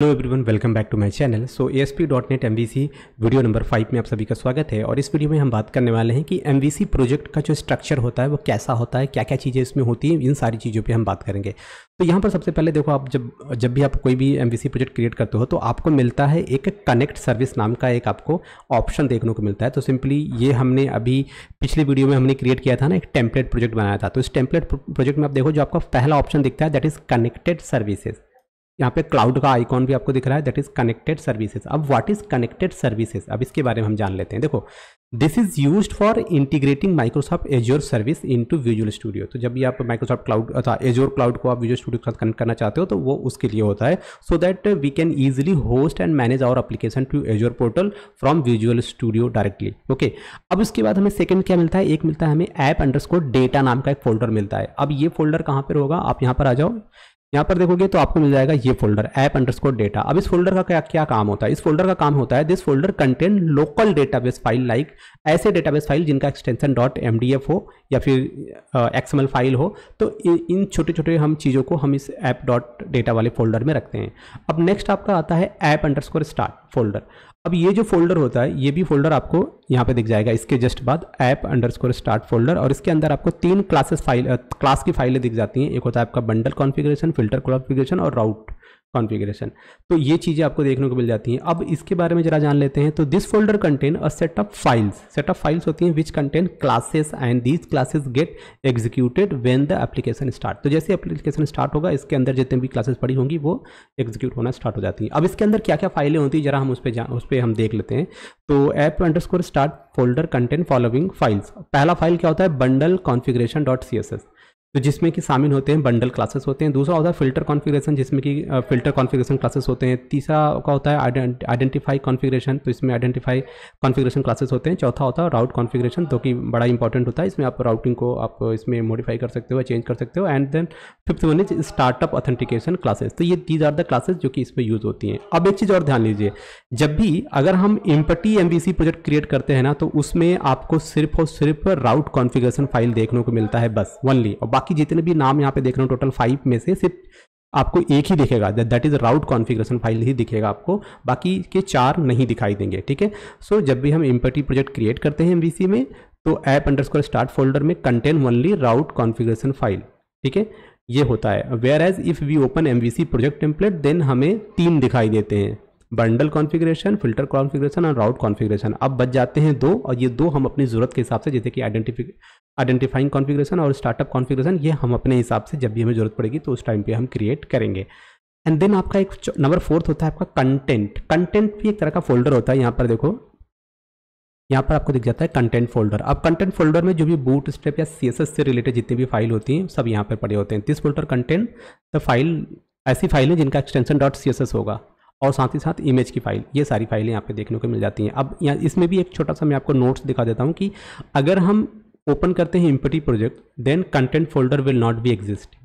Hello everyone, welcome back to my channel. So ASP.NET MVC video number 5 में आप सभी का स्वागत है। और इस वीडियो में हम बात करने वाले हैं कि MVC प्रोजेक्ट का जो स्ट्रक्चर होता है वो कैसा होता है, क्या क्या चीज़ें इसमें होती हैं, इन सारी चीज़ों पे हम बात करेंगे। तो यहाँ पर सबसे पहले देखो, आप जब भी आप कोई भी MVC प्रोजेक्ट क्रिएट करते हो तो आपको मिलता है एक कनेक्ट सर्विस नाम का एक आपको ऑप्शन देखने को मिलता है। तो सिंपली ये हमने अभी पिछली वीडियो में हमने क्रिएट किया था ना, एक टेम्पलेट प्रोजेक्ट बनाया था। तो इस टेम्पलेट प्रोजेक्ट में आप देखो, जो आपका पहला ऑप्शन दिखता है दैट इज कनेक्टेड सर्विसेज। यहाँ पे क्लाउड का आइकॉन भी आपको दिख रहा है, दैट इज कनेक्टेड सर्विसेज। अब व्हाट इज कनेक्टेड सर्विसेज, अब इसके बारे में हम जान लेते हैं। देखो, this is used for integrating Microsoft azure service into visual studio. तो जब भी आप माइक्रोसॉफ्ट क्लाउड अथवा एज्योर क्लाउड को आप विजुअल स्टूडियो के साथ कनेक्ट करना चाहते हो तो वो उसके लिए होता है, so that we can easily host and manage our application to Azure portal from Visual Studio directly. Okay, अब इसके बाद हमें सेकंड क्या मिलता है, एक मिलता है हमें ऐप अंडरस्कोर डेटा नाम का एक फोल्डर मिलता है। अब ये फोल्डर कहाँ पर होगा, आप यहाँ पर आ जाओ, यहाँ पर देखोगे तो आपको मिल जाएगा ये फोल्डर ऐप अंडरस्कोर डेटा। अब इस फोल्डर का क्या क्या काम होता है, इस फोल्डर का काम होता है this folder contain local database file, like ऐसे डेटाबेस फाइल जिनका एक्सटेंशन .mdf हो या फिर XML फाइल हो। तो इन छोटे छोटे हम चीज़ों को हम इस ऐप .data वाले फोल्डर में रखते हैं। अब नेक्स्ट आपका आता है ऐप अंडरस्कोर स्टार्ट फोल्डर। अब ये जो फोल्डर होता है, ये भी फोल्डर आपको यहाँ पे दिख जाएगा इसके जस्ट बाद ऐप अंडरस्कोर स्टार्ट फोल्डर। और इसके अंदर आपको 3 क्लास की फाइलें दिख जाती हैं। एक होता है आपका बंडल कॉन्फ़िगरेशन, फिल्टर कॉन्फ़िगरेशन और राउट कॉन्फ़िगरेशन। तो ये चीज़ें आपको देखने को मिल जाती हैं। अब इसके बारे में जरा जान लेते हैं। तो this folder contain a set of files होती हैं which contain classes and these classes get executed when the application start. तो जैसे एप्लीकेशन स्टार्ट होगा, इसके अंदर जितने भी क्लासेस पड़ी होंगी वो एग्जीक्यूट होना स्टार्ट हो जाती हैं। अब इसके अंदर क्या क्या फाइलें होती हैं, जरा हम उस पर हम देख लेते हैं। तो app underscore start folder contain following files. पहला फाइल क्या होता है, बंडल कॉन्फ़िगरेशन .css, तो जिसमें कि शामिल होते हैं बंडल क्लासेस होते हैं। दूसरा होता है फिल्टर कॉन्फ़िगरेशन, जिसमें कि फिल्टर कॉन्फ़िगरेशन क्लासेस होते हैं। तीसरा का होता है आइडेंटिफाई कॉन्फ़िगरेशन, तो इसमें आइडेंटिफाई कॉन्फ़िगरेशन क्लासेस होते हैं। चौथा होता है राउट कॉन्फ़िगरेशन, जो कि बड़ा इंपॉर्टेंट होता है। इसमें आप राउटिंग को आप इसमें मॉडिफाई कर सकते हो, चेंज कर सकते हो। And then fifth one is startup authentication classes. तो ये दीज आर द क्लासेस जो कि इसमें यूज़ होती हैं। अब एक चीज़ और ध्यान लीजिए, जब भी अगर हम एम्पटी MVC प्रोजेक्ट क्रिएट करते हैं ना, तो उसमें आपको सिर्फ और सिर्फ राउट कॉन्फ़िगरेशन फाइल देखने को मिलता है, बस ओनली। और बाकी जितने भी नाम यहाँ पे देख रहे हो टोटल 5 में से सिर्फ आपको एक ही दिखेगा, that is route configuration file ही दिखेगा आपको, बाकी के 4 नहीं दिखाई देंगे। ठीक है, सो जब भी हम एम्पटी प्रोजेक्ट क्रिएट करते हैं MVC में, तो ऐप अंडरस्कोर स्टार्ट फोल्डर में contain only route configuration file. ठीक है, ये होता है। Whereas if we open MVC project template, then हमें 3 दिखाई देते हैं, बंडल कॉन्फ़िगरेशन, फिल्टर कॉन्फ़िगरेशन और राउट कॉन्फ़िगरेशन। अब बच जाते हैं 2, और ये 2 हम अपनी ज़रूरत के हिसाब से, जैसे कि आइडेंटिफाइंग कॉन्फ़िगरेशन और स्टार्टअप कॉन्फ़िगरेशन, ये हम अपने हिसाब से जब भी हमें ज़रूरत पड़ेगी तो उस टाइम पे हम क्रिएट करेंगे। एंड देन आपका एक नंबर 4 होता है आपका कंटेंट। कंटेंट भी एक तरह का फोल्डर होता है। यहाँ पर देखो, यहाँ पर आपको दिख जाता है कंटेंट फोल्डर। अब कंटेंट फोल्डर में जो भी बूट स्ट्रैप या CSS से रिलेटेड जितनी भी फाइल होती हैं सब यहाँ पर पड़े होते हैं। This folder content the file, ऐसी फाइलें जिनका एक्सटेंशन .css होगा, और साथ ही साथ इमेज की फाइल, ये सारी फाइलें यहाँ पे देखने को मिल जाती हैं। अब यहाँ इसमें भी एक छोटा सा मैं आपको नोट्स दिखा देता हूँ कि अगर हम ओपन करते हैं empty project, then content folder will not be exist.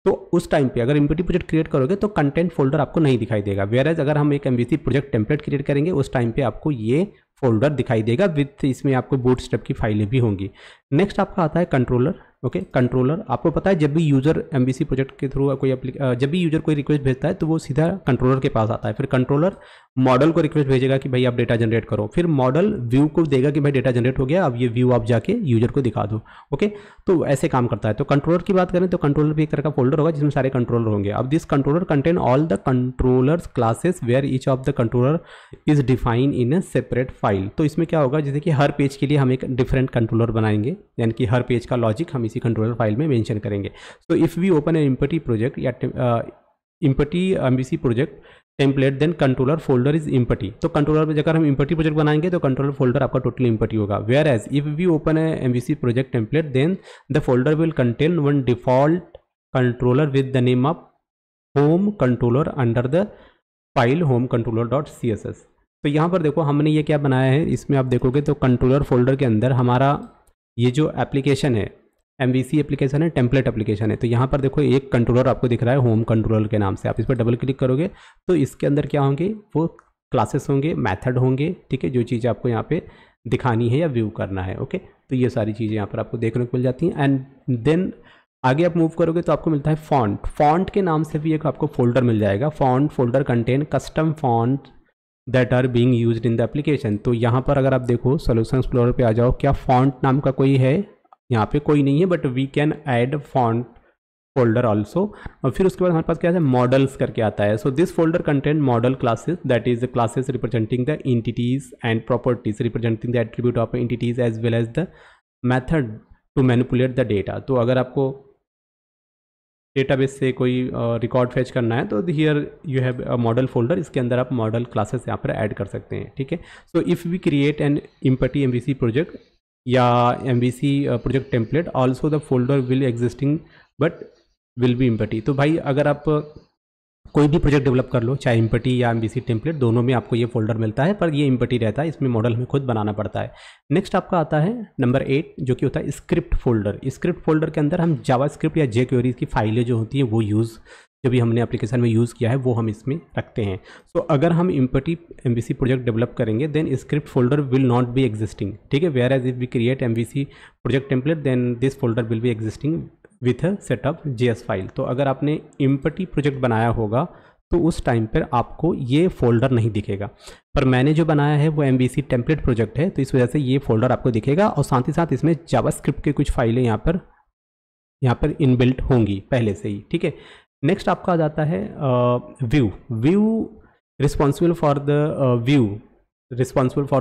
तो उस टाइम पे अगर एम्पटी प्रोजेक्ट क्रिएट करोगे तो कंटेंट फोल्डर आपको नहीं दिखाई देगा। वेयर एज अगर हम एक MVC प्रोजेक्ट टेम्पलेट क्रिएट करेंगे, उस टाइम पे आपको ये फोल्डर दिखाई देगा विथ इसमें आपको बूटस्ट्रैप की फाइलें भी होंगी। नेक्स्ट आपका आता है कंट्रोलर। ओके, कंट्रोलर आपको पता है जब भी यूजर MVC प्रोजेक्ट के थ्रू कोई जब भी यूजर कोई रिक्वेस्ट भेजता है तो वो सीधा कंट्रोलर के पास आता है। फिर कंट्रोलर मॉडल को रिक्वेस्ट भेजेगा कि भाई आप डेटा जनरेट करो, फिर मॉडल व्यू को देगा कि भाई डेटा जनरेट हो गया, अब ये व्यू आप जाके यूजर को दिखा दो। ओके, तो ऐसे काम करता है। तो कंट्रोलर की बात करें तो कंट्रोलर भी एक तरह का फोल्डर होगा जिसमें सारे कंट्रोलर होंगे। अब this controller contain all the controllers classes where each of the controller is define in a separate file. तो इसमें क्या होगा, जैसे कि हर पेज के लिए हम एक डिफरेंट कंट्रोलर बनाएंगे, यानी कि हर पेज का लॉजिक हम इसी कंट्रोलर फाइल में मेंशन करेंगे। So if we open a empty project या empty MVC project template, then controller folder is empty. तो कंट्रोलर में अगर हम एम्पटी प्रोजेक्ट बनाएंगे तो कंट्रोलर फोल्डर आपका टोटली एम्पटी होगा। Whereas if we open a MVC project template, then the folder will contain one default controller with the name of home controller under the file home controller .css। तो यहाँ पर देखो हमने ये क्या बनाया है, इसमें आप देखोगे तो कंट्रोलर फोल्डर के अंदर हमारा ये जो एप्लीकेशन है MVC एप्लीकेशन है, टेम्पलेट एप्लीकेशन है। तो यहाँ पर देखो एक कंट्रोलर आपको दिख रहा है होम कंट्रोलर के नाम से। आप इस पर डबल क्लिक करोगे तो इसके अंदर क्या होंगे, वो क्लासेस होंगे, मेथड होंगे। ठीक है, जो चीज़ें आपको यहाँ पे दिखानी है या व्यू करना है। ओके, तो ये सारी चीज़ें यहाँ पर आपको देखने को मिल जाती हैं। एंड देन आगे आप मूव करोगे तो आपको मिलता है फॉन्ट। फॉन्ट के नाम से भी एक आपको फोल्डर मिल जाएगा। Font folder contain custom font that are being used in the application. तो यहाँ पर अगर आप देखो सॉल्यूशन एक्सप्लोरर पे आ जाओ, क्या फॉन्ट नाम का कोई है? यहाँ पे कोई नहीं है, but we can add font folder also. और फिर उसके बाद हमारे पास क्या है, मॉडल्स करके आता है। So this folder content model classes, that is the classes representing the entities and properties representing the attribute of entities as well as the method to manipulate the data. तो अगर आपको डेटाबेस से कोई record fetch करना है तो here you have a model folder, इसके अंदर आप मॉडल क्लासेस यहाँ पर ऐड कर सकते हैं। ठीक है, so if we create an empty MVC project या MVC project template, also the folder will existing but will be empty. तो भाई अगर आप कोई भी प्रोजेक्ट डेवलप कर लो, चाहे एम्पटी या MVC टेम्पलेट, दोनों में आपको ये फोल्डर मिलता है, पर ये एम्पटी रहता है, इसमें मॉडल हमें खुद बनाना पड़ता है। नेक्स्ट आपका आता है नंबर 8, जो कि होता है स्क्रिप्ट फोल्डर। स्क्रिप्ट फोल्डर के अंदर हम जावास्क्रिप्ट या jQuery की फाइलें जो होती हैं वो जो भी हमने एप्लीकेशन में यूज़ किया है वो हम इसमें रखते हैं। सो अगर हम एम्पटी MVC प्रोजेक्ट डेवलप करेंगे then script folder will not be existing. ठीक है, whereas if we create MVC project template then this folder will be existing with setup JS file. तो अगर आपने एम्पटी प्रोजेक्ट बनाया होगा तो उस टाइम पर आपको ये फोल्डर नहीं दिखेगा, पर मैंने जो बनाया है वो MVC टेम्पलेट प्रोजेक्ट है, तो इस वजह से ये फोल्डर आपको दिखेगा। और साथ ही साथ इसमें जावास्क्रिप्ट के कुछ फाइलें यहाँ पर इनबिल्ट होंगी पहले से ही। ठीक है, नेक्स्ट आपका आ जाता है view responsible for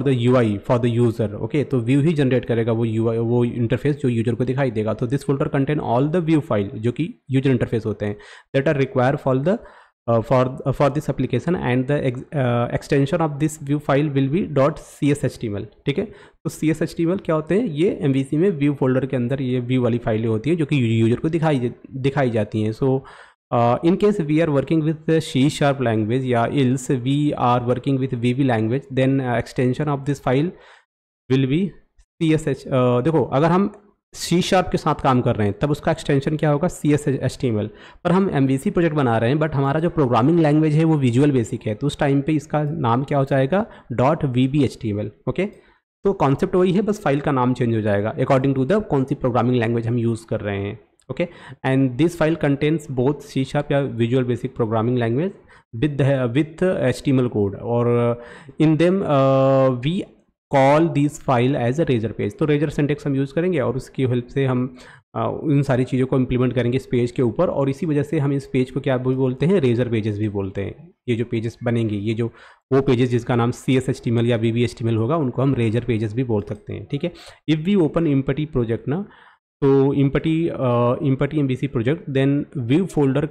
the UI for the user. Okay, तो व्यू ही जनरेट करेगा वो UI, वो इंटरफेस जो यूजर को दिखाई देगा। तो this folder contain all the view file जो कि यूजर इंटरफेस होते हैं that are require for this application and the extension of this view file will be .cshtml। ठीक है, तो CSHTML क्या होते हैं, ये MVC में व्यू फोल्डर के अंदर ये व्यू वाली फाइलें होती हैं जो कि यूजर को दिखाई जाती हैं। So in case we are working with C# language या else we are working with VB language then extension of this file will be CSH। देखो अगर हम C# के साथ काम कर रहे हैं तब उसका एक्सटेंशन क्या होगा, CSHTML। पर हम MVC प्रोजेक्ट बना रहे हैं बट हमारा जो प्रोग्रामिंग लैंग्वेज है वो विजुअल बेसिक है, तो उस टाइम पे इसका नाम क्या हो जाएगा, .VBHTML। ओके, तो कॉन्सेप्ट वही है, बस फाइल का नाम चेंज हो जाएगा अकॉर्डिंग टू द कौन सी प्रोग्रामिंग लैंग्वेज हम यूज़ कर रहे हैं। Okay, and this file contains both C# या visual basic programming language with HTML code, और in them we call this file as a razor page. तो रेजर सिंटेक्स हम यूज़ करेंगे और उसकी हेल्प से हम उन सारी चीज़ों को इम्प्लीमेंट करेंगे इस पेज के ऊपर, और इसी वजह से हम इस पेज को क्या भी बोलते हैं, रेजर पेजेस भी बोलते हैं। ये जो पेजेस बनेंगे, ये जो वो पेजेस जिसका नाम CSHTML या VBHTML होगा उनको हम रेजर पेजेस भी बोल सकते हैं। ठीक है, if we open empty project ना, तो empty MVC project then view folder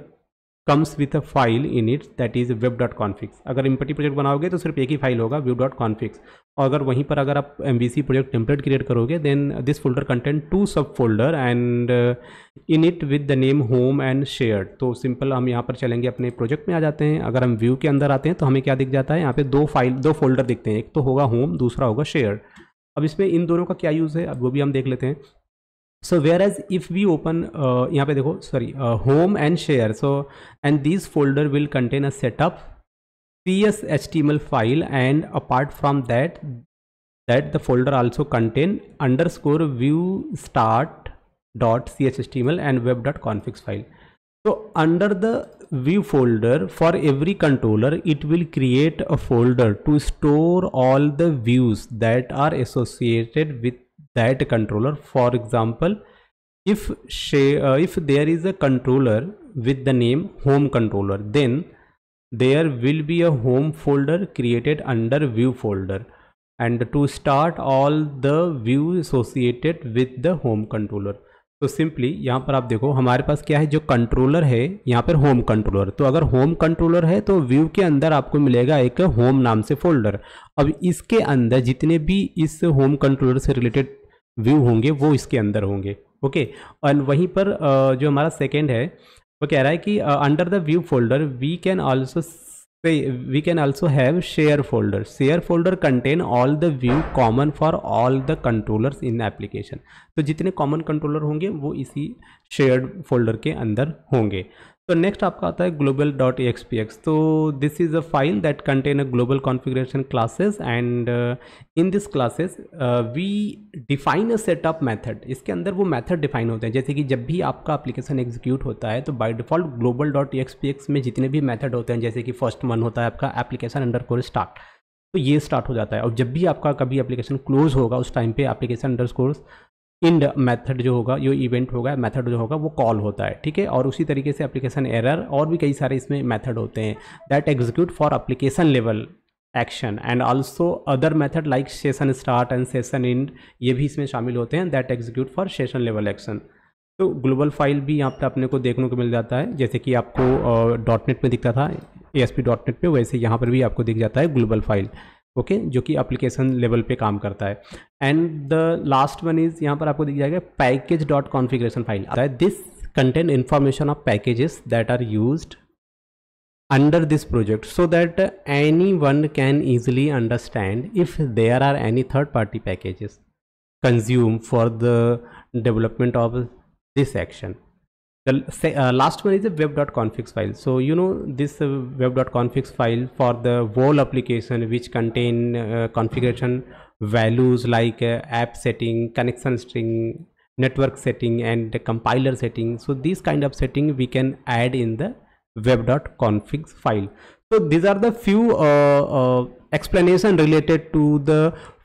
comes with a file in it that is web.config। अगर एम्पटी प्रोजेक्ट बनाओगे तो सिर्फ एक ही फाइल होगा view.config, और अगर वहीं पर अगर आप MVC प्रोजेक्ट टेम्पलेट क्रिएट करोगे देन दिस फोल्डर कंटेंट 2 सब folder and in it with the name home and shared. तो सिंपल हम यहाँ पर चलेंगे, अपने प्रोजेक्ट में आ जाते हैं। अगर हम व्यू के अंदर आते हैं तो हमें क्या दिख जाता है, यहाँ पे दो फोल्डर दिखते हैं, एक तो होगा होम, दूसरा होगा शेयर्ड। अब इसमें इन दोनों का क्या यूज़ है अब वो भी हम देख लेते हैं। So whereas if we open यहाँ पे देखो home and share, so and these folder will contain a setup CSHTML file, and apart from that the folder also contain _view start .chhtml and web.config file. So under the view folder, for every controller it will create a folder to store all the views that are associated with that controller. For example, if there is a controller with the name home controller, then there will be a home folder created under view folder, and to start all the views associated with the home controller. तो simply यहाँ पर आप देखो हमारे पास क्या है, जो controller है यहाँ पर होम कंट्रोलर। तो अगर होम कंट्रोलर है तो व्यू के अंदर आपको मिलेगा एक होम नाम से फोल्डर। अब इसके अंदर जितने भी इस होम कंट्रोलर से रिलेटेड व्यू होंगे वो इसके अंदर होंगे। ओके, और वहीं पर जो हमारा सेकेंड है वो कह रहा है कि under the view folder we can also have share folder. Share folder contain all the view common for all the controllers in application. तो जितने कॉमन कंट्रोलर होंगे वो इसी शेयर्ड फोल्डर के अंदर होंगे। तो नेक्स्ट आपका आता है global.axpx। तो this is a file that contain a global configuration classes and in this classes we define a setup method. इसके अंदर वो मेथड डिफाइन होते हैं, जैसे कि जब भी आपका एप्लीकेशन एग्जीक्यूट होता है तो बाय डिफ़ॉल्ट global.axpx में जितने भी मेथड होते हैं, जैसे कि फर्स्ट वन होता है आपका एप्लीकेशन अंडरस्कोर स्टार्ट, तो ये स्टार्ट हो जाता है। और जब भी आपका कभी एप्लीकेशन क्लोज होगा उस टाइम पे एप्लीकेशन अंडरस्कोर इंड मेथड जो होगा, जो इवेंट होगा, मेथड जो होगा वो कॉल होता है, ठीक है। और उसी तरीके से एप्लीकेशन एरर और भी कई सारे इसमें मेथड होते हैं that execute for application level action and also other method like session start and session and, ये भी इसमें शामिल होते हैं that execute for session level action. तो ग्लोबल फाइल भी यहाँ पे अपने को देखने को मिल जाता है, जैसे कि आपको डॉटनेट में दिखता था ASP.NET पे, वैसे यहाँ पर भी आपको दिख जाता है ग्लोबल फाइल, ओके, जो कि एप्लीकेशन लेवल पे काम करता है। And the last one is, यहाँ पर आपको दिख जाएगा पैकेज डॉट कॉन्फ़िगरेशन फाइल आता है। This contain information of packages that are used under this project so that anyone can easily understand if there are any third party packages consumed for the development of this action. The last one is a web.config file. So you know this web.config file for the whole application which contain configuration values like app setting, connection string, network setting and compiler setting. So these kind of setting we can add in the web.config file. So these are the few explanation related to the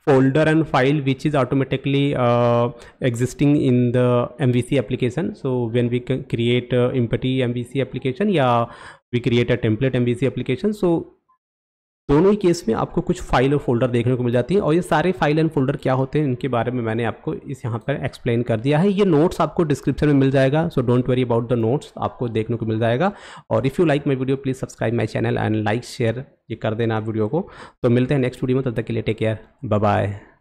folder and file which is automatically existing in the MVC application. So when we can create empty MVC application या we create a template MVC application, so दोनों ही case में आपको कुछ file और folder देखने को मिल जाती है। और ये सारे फाइल एंड फोल्डर क्या होते हैं इनके बारे में मैंने आपको इस यहाँ पर एक्सप्लेन कर दिया है। ये नोट्स आपको डिस्क्रिप्शन में मिल जाएगा, so don't worry about the notes, आपको देखने को मिल जाएगा। और if you like my video please subscribe my channel and like share ये कर देना वीडियो को। तो मिलते हैं नेक्स्ट वीडियो में, तब तक के लिए टेक केयर, बाय बाय।